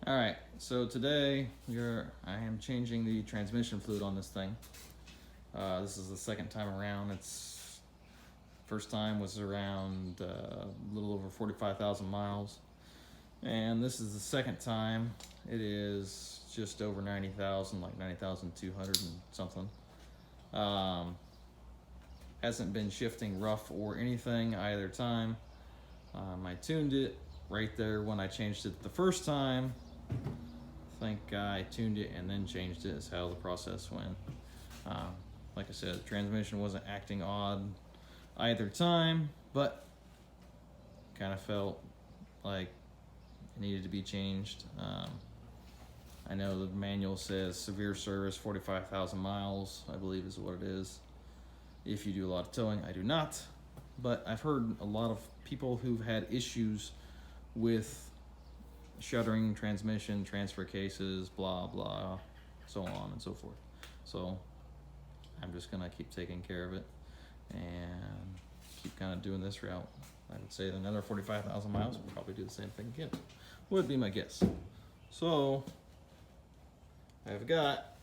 All right, so today I am changing the transmission fluid on this thing. This is the second time around. It's first time was around a little over 45,000 miles, and this is the second time. It is just over 90,000, like 90,200 and something. Hasn't been shifting rough or anything either time. I tuned it right there when I changed it the first time. I think I tuned it and then changed it is how the process went. Like I said, the transmission wasn't acting odd either time, but kind of felt like it needed to be changed. I know the manual says severe service, 45,000 miles, I believe is what it is. If you do a lot of towing, I do not. But I've heard a lot of people who've had issues with shuttering transmission, transfer cases, blah, blah, so on and so forth. So I'm just gonna keep taking care of it and keep kind of doing this route. I would say another 45,000 miles, we'll probably do the same thing again. Would be my guess. So I've got,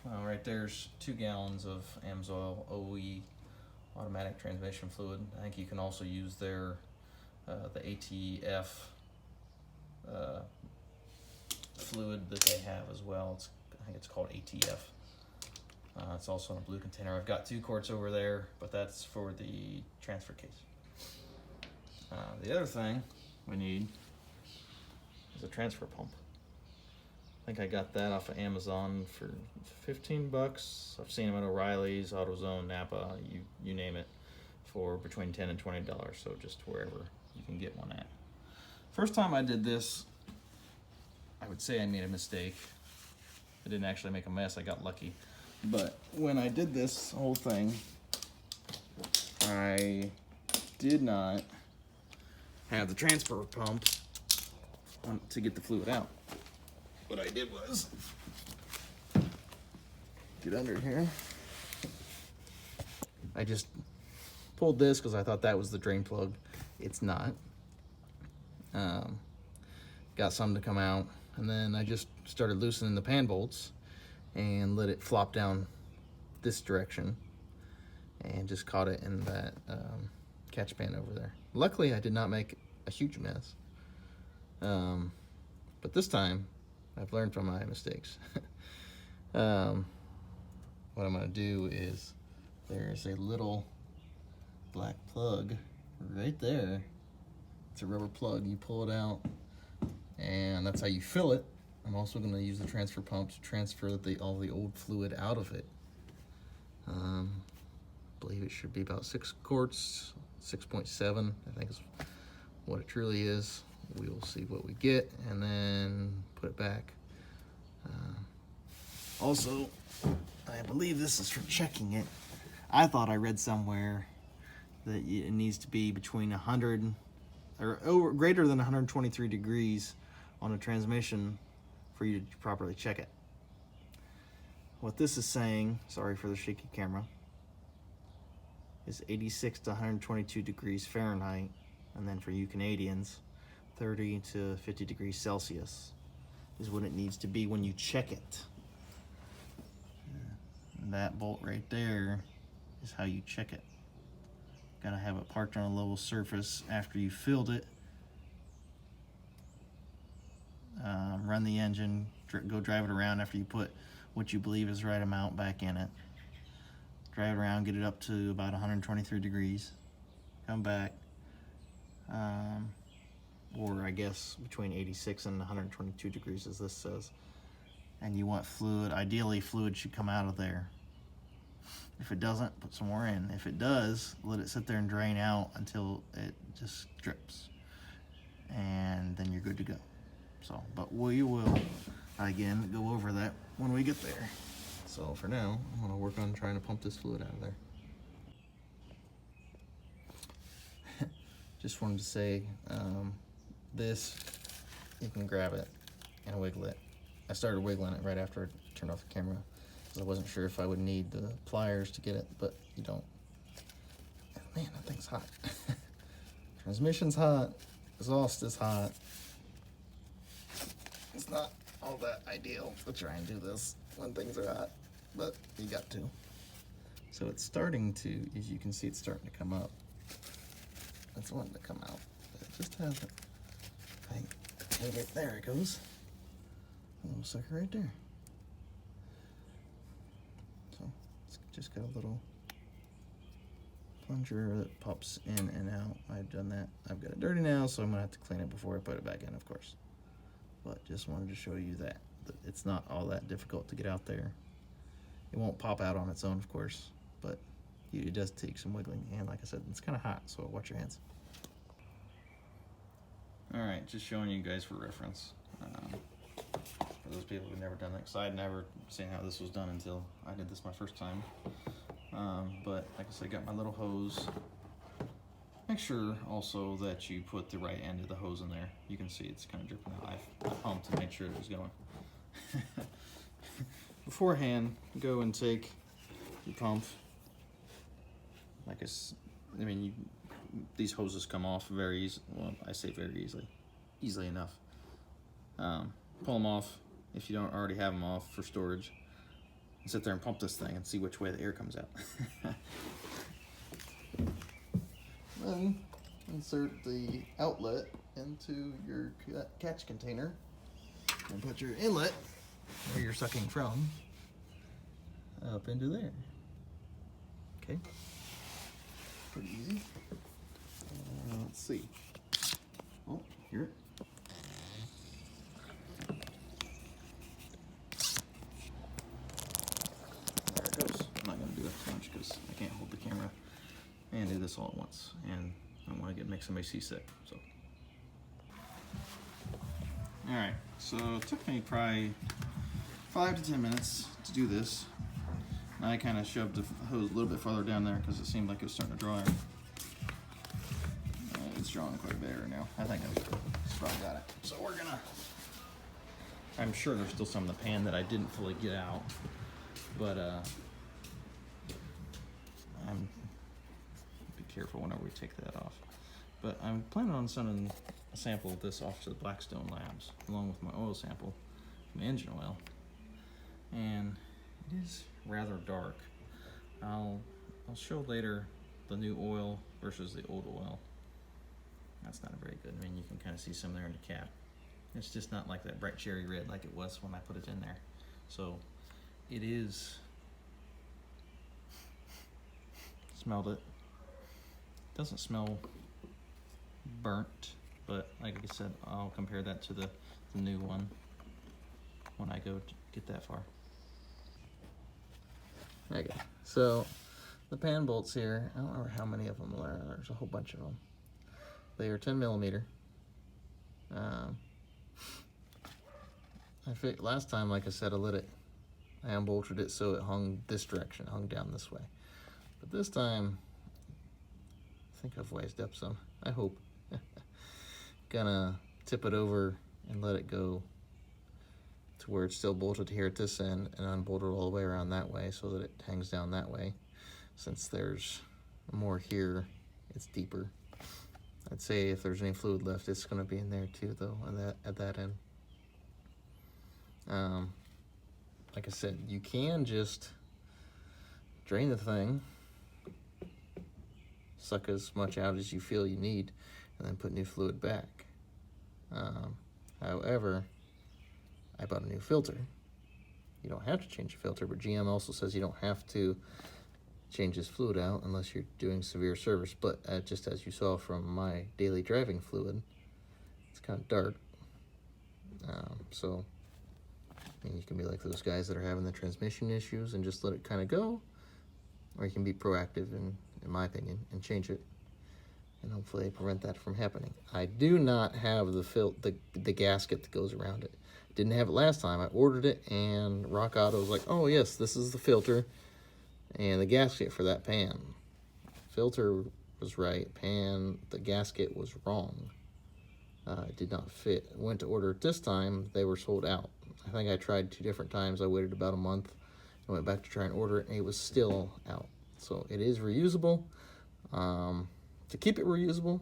right there's 2 gallons of AMSOIL OE automatic transmission fluid. I think you can also use their the ATF fluid that they have as well. I think it's called ATF. It's also in a blue container. I've got 2 quarts over there, but that's for the transfer case. The other thing we need is a transfer pump. I think I got that off of Amazon for 15 bucks. I've seen them at O'Reilly's, AutoZone, Napa, you name it, for between $10 and $20. So just wherever you can get one at. First time I did this, I would say I made a mistake. I didn't actually make a mess, I got lucky. But when I did this whole thing, I did not have the transfer pump to get the fluid out. What I did was get under here. I just pulled this because I thought that was the drain plug. It's not. Got some to come out, and then I just started loosening the pan bolts and let it flop down this direction and just caught it in that catch pan over there. Luckily, I did not make a huge mess. But this time, I've learned from my mistakes. What I'm gonna do is, there's a little black plug right there. It's a rubber plug, you pull it out, and that's how you fill it. I'm also gonna use the transfer pump to transfer all the old fluid out of it. I believe it should be about 6 quarts, 6.7, I think is what it truly is. We'll see what we get and then put it back. Also, I believe this is for checking it. I thought I read somewhere that it needs to be between 100 or greater than 123 degrees on a transmission for you to properly check it. What this is saying, sorry for the shaky camera, is 86 to 122 degrees Fahrenheit, and then for you Canadians, 30 to 50 degrees Celsius is what it needs to be when you check it. And that bolt right there is how you check it. Gotta have it parked on a level surface after you filled it. Run the engine, go drive it around after you put what you believe is the right amount back in it. Drive it around, get it up to about 123 degrees. Come back. Or I guess between 86 and 122 degrees as this says. And you want fluid, ideally fluid should come out of there. If it doesn't, put some more in. If it does, let it sit there and drain out until it just drips. And then you're good to go. So, but we will, again, go over that when we get there. So for now, I'm gonna work on trying to pump this fluid out of there. Just wanted to say, this, you can grab it and wiggle it. I started wiggling it right after I turned off the camera because I wasn't sure if I would need the pliers to get it, but you don't. And man, that thing's hot. Transmission's hot, exhaust is hot. It's not all that ideal to try and do this when things are hot, but you got to. So it's starting to, as you can see, it's starting to come up. It's wanting to come out. It just hasn't. There it goes. A little sucker right there. So it's just got a little plunger that pops in and out. I've done that. I've got it dirty now, so I'm gonna have to clean it before I put it back in, of course. But just wanted to show you that it's not all that difficult to get out there. It won't pop out on its own, of course, but it does take some wiggling. And like I said, it's kind of hot, so watch your hands. All right, just showing you guys for reference. For those people who've never done that, because I'd never seen how this was done until I did this my first time. But like I said, I got my little hose. Make sure also that you put the right end of the hose in there. You can see it's kind of dripping out. I pumped to make sure it was going. Beforehand, go and take your pump. These hoses come off very easily. Well, I say very easily enough. Pull them off if you don't already have them off for storage. And sit there and pump this thing and see which way the air comes out. Then insert the outlet into your catch container and put your inlet, where you're sucking from, up into there. Okay, pretty easy. Let's see. Oh, here. There it goes. I'm not going to do that too much because I can't hold the camera and do this all at once, and I don't want to make somebody seasick. So, All right, so it took me probably 5 to 10 minutes to do this. And I kind of shoved the hose a little bit farther down there because it seemed like it was starting to dry. It's drawing quite a bit right now. I think I've probably got it. So we're gonna. I'm sure there's still some in the pan that I didn't fully get out, but I'm be careful whenever we take that off. But I'm planning on sending a sample of this off to the Blackstone Labs, along with my oil sample from engine oil. And it is rather dark. I'll show later the new oil versus the old oil. That's not very good. I mean, you can kind of see some there in the cap. It's just not like that bright cherry red like it was when I put it in there. So it is. Smelled it. Doesn't smell burnt, but like I said, I'll compare that to the new one when I go to get that far. okay. So the pan bolts here, I don't remember how many of them there are. There's a whole bunch of them. They are 10 millimeter. Last time, like I said, I unbolted it so it hung this direction, hung down this way. But this time, I think I've wised up some. I hope. Gonna tip it over and let it go to where it's still bolted here at this end, and unbolt it all the way around that way so that it hangs down that way. Since there's more here, it's deeper. I'd say if there's any fluid left, it's going to be in there too, though, at that end. Like I said, you can just drain the thing, suck as much out as you feel you need, and then put new fluid back. However, I bought a new filter. You don't have to change the filter, but GM also says you don't have to change this fluid out unless you're doing severe service. But just as you saw from my daily driving fluid, it's kind of dark. So, I mean, you can be like those guys that are having the transmission issues and just let it kind of go, or you can be proactive, in my opinion, and change it, and hopefully prevent that from happening. I do not have the gasket that goes around it. Didn't have it last time. I ordered it, and Rock Auto was like, "Oh yes, this is the filter and the gasket for that pan." Filter was right, the gasket was wrong. It did not fit. I went to order it this time, they were sold out. I think I tried 2 different times. I waited about a month. I went back to try and order it, and it was still out. So it is reusable. To keep it reusable,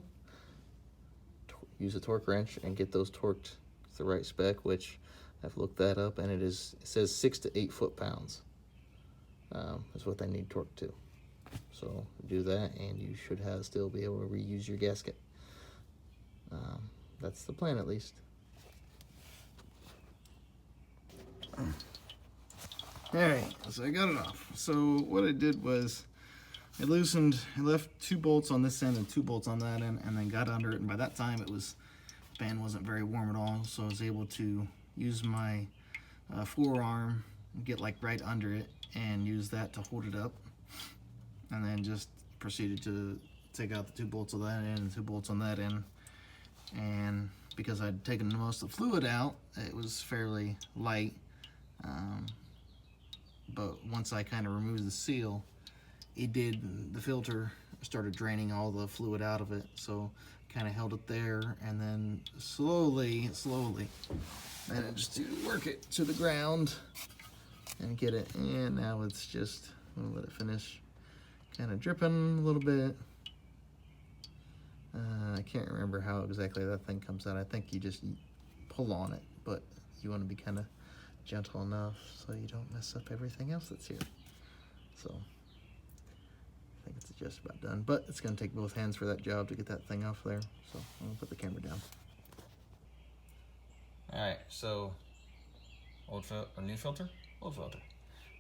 use a torque wrench and get those torqued it's the right spec, which I've looked that up, and it says 6 to 8 foot-pounds is what they need torque to. So do that, and you should still be able to reuse your gasket. That's the plan, at least. Alright, so I got it off. So what I did was I left 2 bolts on this end and 2 bolts on that end, and then got under it, and by that time the fan wasn't very warm at all, so I was able to use my forearm, get like right under it, and use that to hold it up, and then just proceeded to take out the 2 bolts on that end and 2 bolts on that end. And because I'd taken most of the fluid out, it was fairly light, but once I kind of removed the seal, the filter started draining all the fluid out of it, so kind of held it there, and then slowly managed to work it to the ground and get it. And now it's just, I'll let it finish kind of dripping a little bit. I can't remember how exactly that thing comes out. I think you just pull on it, but you want to be kind of gentle enough so you don't mess up everything else that's here. So I think it's just about done, but it's going to take both hands for that job to get that thing off there. So I'm going to put the camera down. Alright, so new filter, old filter.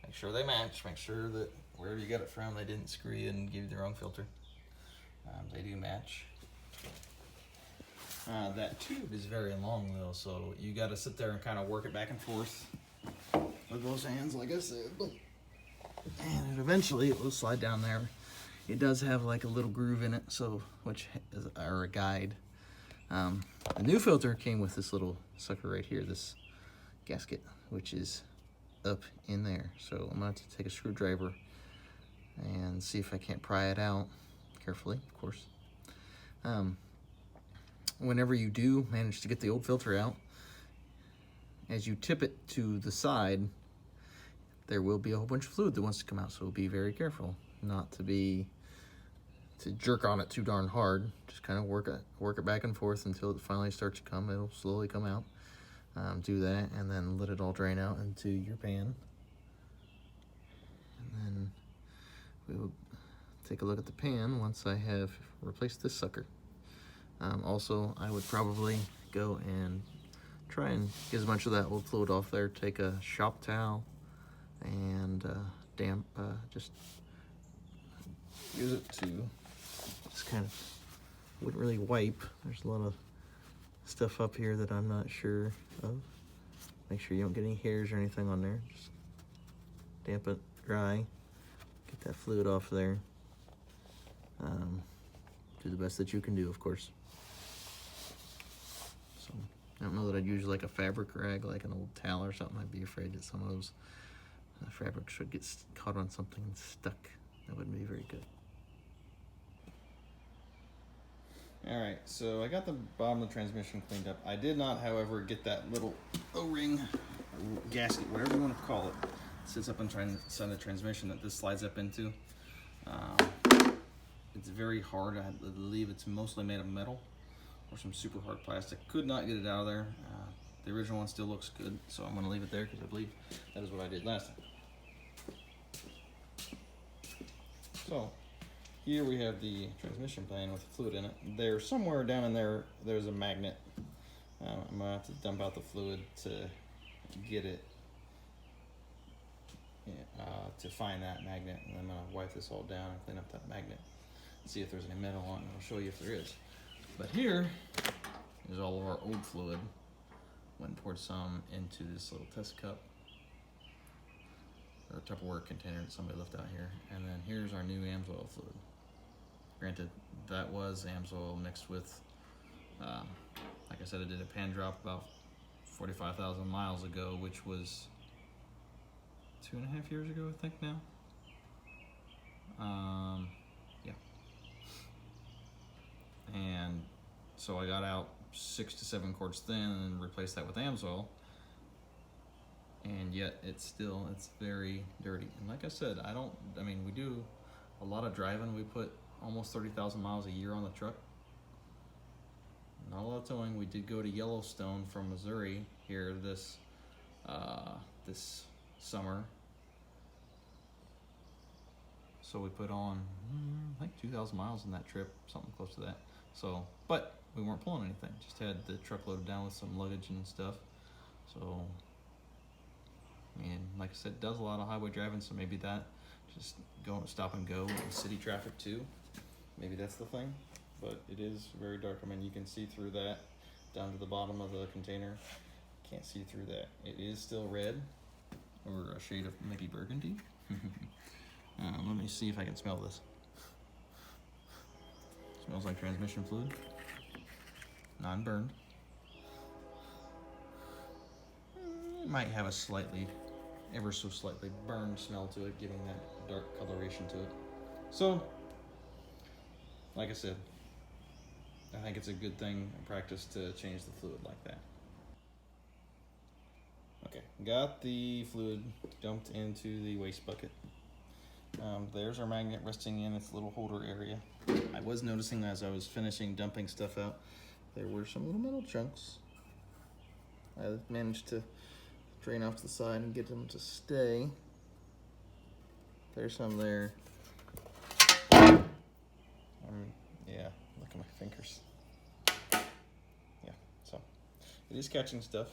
Make sure they match. Make sure that wherever you got it from, they didn't screw you and give you the wrong filter. They do match. That tube is very long though, so you got to sit there and kind of work it back and forth with those hands, like I said. And eventually it will slide down there. It does have like a little groove in it, so which is a guide. The new filter came with this little sucker right here, this gasket, which is up in there. So I'm going to have to take a screwdriver and see if I can't pry it out carefully, of course. Whenever you do manage to get the old filter out, as you tip it to the side, there will be a whole bunch of fluid that wants to come out, so be very careful not to jerk on it too darn hard. Just kind of work it back and forth until it finally starts to come. It'll slowly come out. Do that, and then let it all drain out into your pan. And then we will take a look at the pan once I have replaced this sucker. Also, I would probably go and try and get as much of that old fluid off there. Take a shop towel and just use it to just kind of, wouldn't really wipe. There's a lot of stuff up here that I'm not sure of. Make sure you don't get any hairs or anything on there. Just damp it dry, get that fluid off there. Do the best that you can do, of course. So I don't know that I'd use like a fabric rag, like an old towel or something. I'd be afraid that some of those fabrics would get caught on something and stuck. That wouldn't be very good. Alright, so I got the bottom of the transmission cleaned up. I did not, however, get that little O-ring, gasket, whatever you want to call it. It sits up inside the transmission that this slides up into. It's very hard. I believe it's mostly made of metal or some super hard plastic. Could not get it out of there. The original one still looks good, so I'm going to leave it there because I believe that is what I did last time. So here we have the transmission pan with the fluid in it. There's somewhere down in there, there's a magnet. I'm going to have to dump out the fluid to get it, to find that magnet. And I'm going to wipe this all down and clean up that magnet. See if there's any metal on it, and I'll show you if there is. But here is all of our old fluid. Went and poured some into this little test cup, or Tupperware container that somebody left out here. And then here's our new AMSOIL fluid. Granted, that was AMSOIL mixed with, like I said, I did a pan drop about 45,000 miles ago, which was 2.5 years ago, I think now. Yeah. And so I got out 6 to 7 quarts thin and replaced that with AMSOIL. And yet it's very dirty. And like I said, we do a lot of driving. We put almost 30,000 miles a year on the truck. not a lot of towing. We did go to Yellowstone from Missouri here this summer. So we put on, I think 2,000 miles in that trip, something close to that. So, but we weren't pulling anything. Just had the truck loaded down with some luggage and stuff. So, I mean, like I said, does a lot of highway driving. So maybe that, just stop and go in city traffic too. Maybe that's the thing. But it is very dark. I mean, you can see through that down to the bottom of the container. Can't see through that. It is still red, or a shade of maybe burgundy. Let me see if I can smell this. Smells like transmission fluid. Non-burned. It might have a slightly, ever so slightly burned smell to it, giving that dark coloration to it. So, like I said, I think it's a good thing in practice to change the fluid like that. Okay, got the fluid dumped into the waste bucket. There's our magnet resting in its little holder area. I was noticing as I was finishing dumping stuff out, there were some little metal chunks. I managed to drain off to the side and get them to stay. There's some there. Yeah, look at my fingers. Yeah, so it is catching stuff.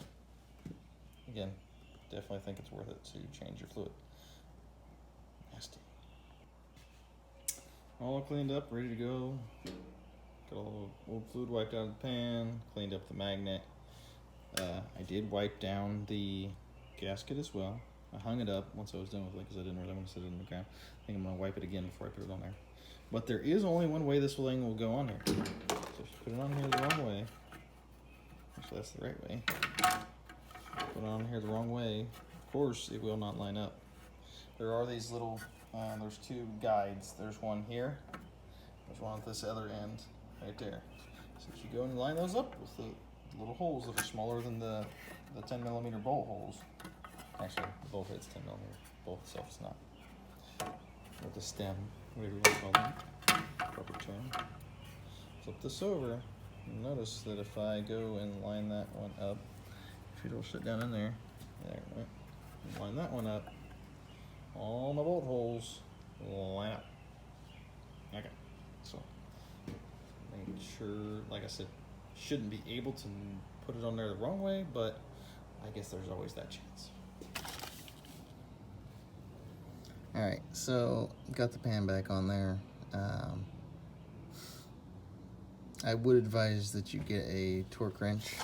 Again, definitely think it's worth it to change your fluid. Nasty. All cleaned up, ready to go. Got all the old fluid wiped out of the pan, cleaned up the magnet. I did wipe down the gasket as well. I hung it up once I was done with it because I didn't really want to sit it in the ground. I think I'm going to wipe it again before I put it on there. But there is only one way this thing will go on here. So if you put it on here the wrong way, actually that's the right way. Put it on here the wrong way, of course it will not line up. There are these little, there's two guides. There's one here, there's one at this other end, right there. So if you go and line those up with the little holes that are smaller than the 10 millimeter bolt holes. Actually, the bolt head's 10 millimeter, bolt itself is not. Or the stem, whatever you want to call them, proper term. Flip this over, and notice that if I go and line that one up, if it'll sit down in there, right? Line that one up, all my bolt holes will line up. Okay, so make sure, like I said, shouldn't be able to put it on there the wrong way, but I guess there's always that chance. Alright, so got the pan back on there. I would advise that you get a torque wrench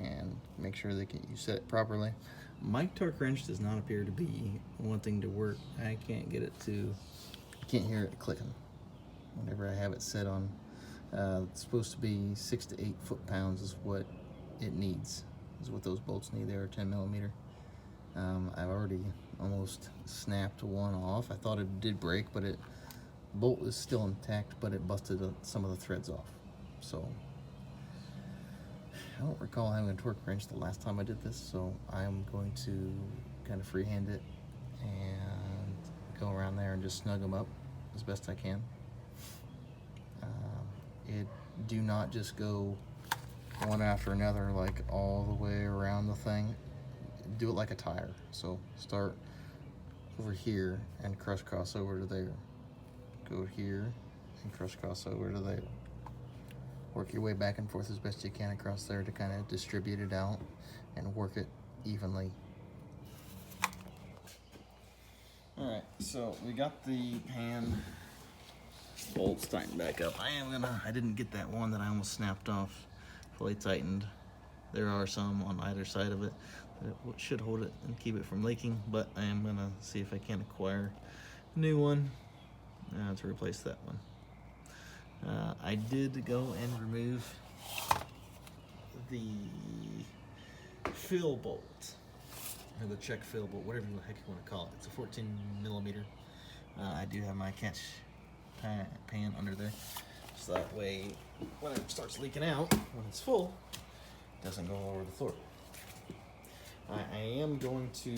and make sure that you set it properly. My torque wrench does not appear to be wanting to work. I can't get it to. You can't hear it clicking. Whenever I have it set on, it's supposed to be 6 to 8 foot-pounds is what it needs. Is what those bolts need. They're 10 millimeter. I've already almost snapped one off. I thought it did break, but the bolt is still intact, but it busted some of the threads off. So I don't recall having a torque wrench the last time I did this, so I'm going to kind of freehand it and go around there and just snug them up as best I can. Do not just go one after another, like all the way around the thing. Do it like a tire. So start over here and crisscross over to there. Go here and crisscross over to there. Work your way back and forth as best you can across there to kind of distribute it out and work it evenly. Alright, so we got the pan bolts tightened back up. I didn't get that one that I almost snapped off fully tightened. There are some on either side of it that should hold it and keep it from leaking, but I am gonna see if I can acquire a new one to replace that one. I did go and remove the fill bolt, or the check fill bolt, whatever the heck you want to call it. It's a 14 millimeter. I do have my catch pan under there, so that way when it starts leaking out, when it's full, it doesn't go all over the floor. I am going to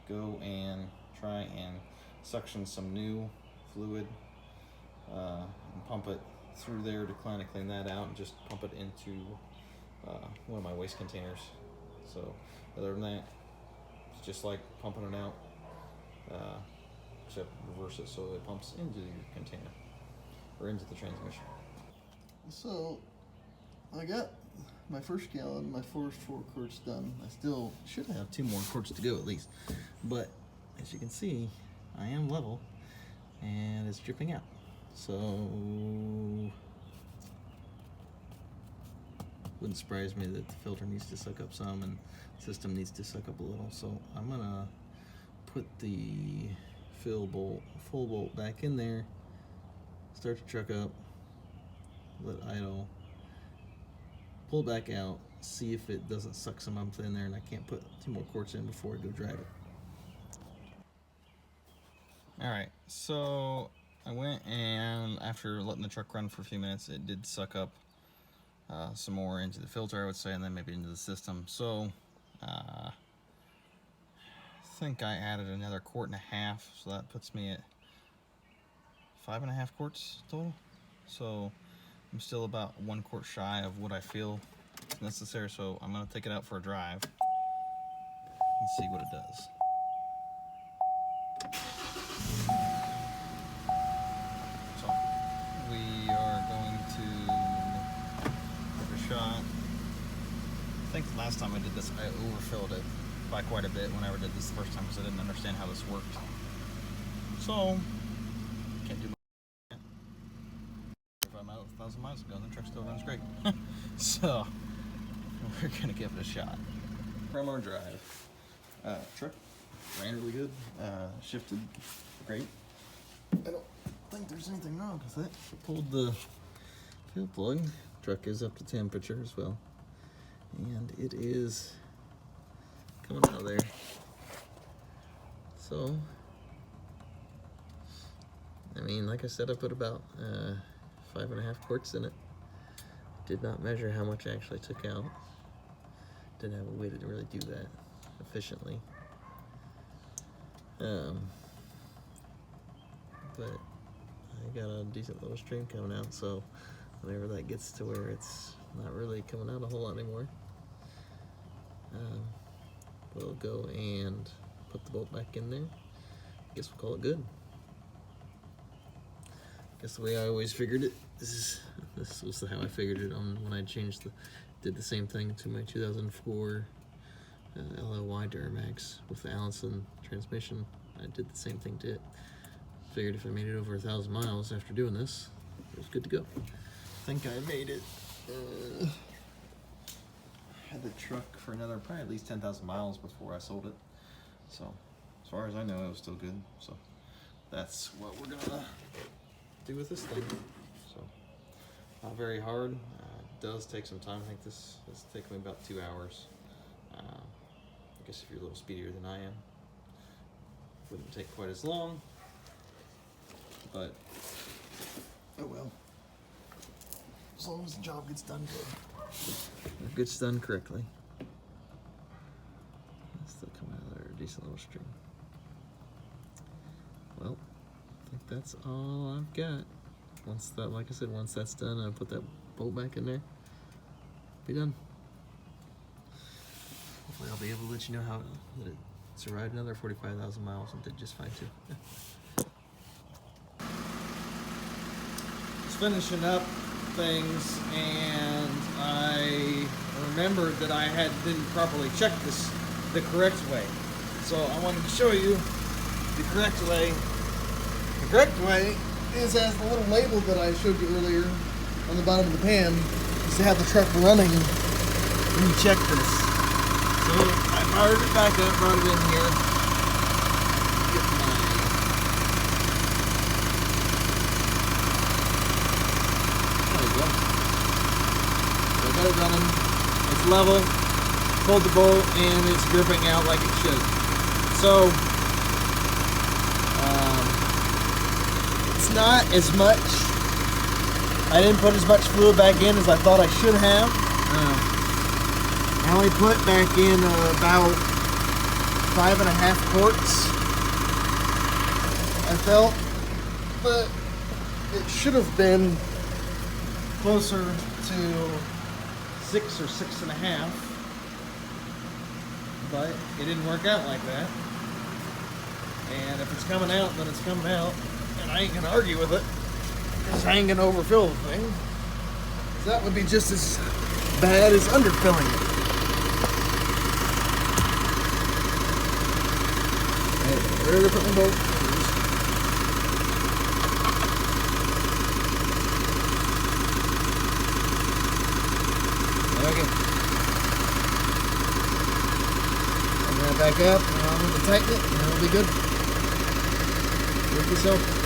go and try and suction some new fluid and pump it through there to kind of clean that out and just pump it into one of my waste containers. So other than that, it's just like pumping it out, except reverse it so it pumps into your container or into the transmission. So I got my first gallon, my first 4 quarts done. I still should have 2 more quarts to go at least, but as you can see, I am level and it's dripping out. So wouldn't surprise me that the filter needs to suck up some and the system needs to suck up a little. So I'm gonna put the full bolt back in there, start the truck up, let idle, pull it back out, see if it doesn't suck some up in there and I can't put 2 more quarts in before I go drive it. Alright, so I went and after letting the truck run for a few minutes, it did suck up some more into the filter, I would say, and then maybe into the system. So I think I added another 1.5 quarts, so that puts me at 5.5 quarts total. So I'm still about 1 quart shy of what I feel is necessary, so I'm going to take it out for a drive and see what it does. So we are going to give it a shot. I think the last time I did this, I overfilled it by quite a bit whenever I did this the first time because I didn't understand how this worked. So, can't do much. If I'm out 1,000 miles ago, the truck still runs great. So, we're gonna give it a shot. From our drive. Truck ran really good, shifted great. I don't think there's anything wrong with it. Pulled the fuel plug. Truck is up to temperature as well. And it is coming out of there. So, I mean, like I said, I put about 5.5 quarts in it. Did not measure how much I actually took out. Didn't have a way to really do that efficiently. But I got a decent little stream coming out, so whenever that gets to where it's not really coming out a whole lot anymore, we'll go and put the bolt back in there. I guess we'll call it good. I guess the way I always figured it, this was how I figured it on when I did the same thing to my 2004 LWN Duramax with the Allison transmission. I did the same thing to it. Figured if I made it over 1,000 miles after doing this, it was good to go. I think I made it. Had the truck for another probably at least 10,000 miles before I sold it. So as far as I know, it was still good. So that's what we're gonna do with this thing. So not very hard. It does take some time. I think this is taking me about 2 hours. I guess if you're a little speedier than I am, wouldn't take quite as long. But oh well. As long as the job gets done good. If it gets done correctly. Still coming out of there, a decent little stream. Well, I think that's all I've got. Once that, like I said, once that's done, I'll put that bolt back in there. Be done. Hopefully I'll be able to let you know how that it survived another 45,000 miles and did just fine too. Just finishing up things, and I remembered that I didn't properly check this the correct way. So I wanted to show you the correct way. The correct way is as the little label that I showed you earlier on the bottom of the pan is to have the truck running when you check this. So I fired it back up, brought it in here. Get my So I got it running, it's level, pulled the bolt, and it's dripping out like it should. So, it's not as much, I didn't put as much fluid back in as I thought I should have. I only put back in about 5.5 quarts, I felt, but it should have been closer to 6 or 6.5, but it didn't work out like that. And if it's coming out, then it's coming out, and I ain't gonna argue with it, because I ain't gonna overfill the thing. That would be just as bad as underfilling it. Where to put my bolt? Okay. Bring that back up, and I'm going to tighten it, and it'll be good. Work yourself.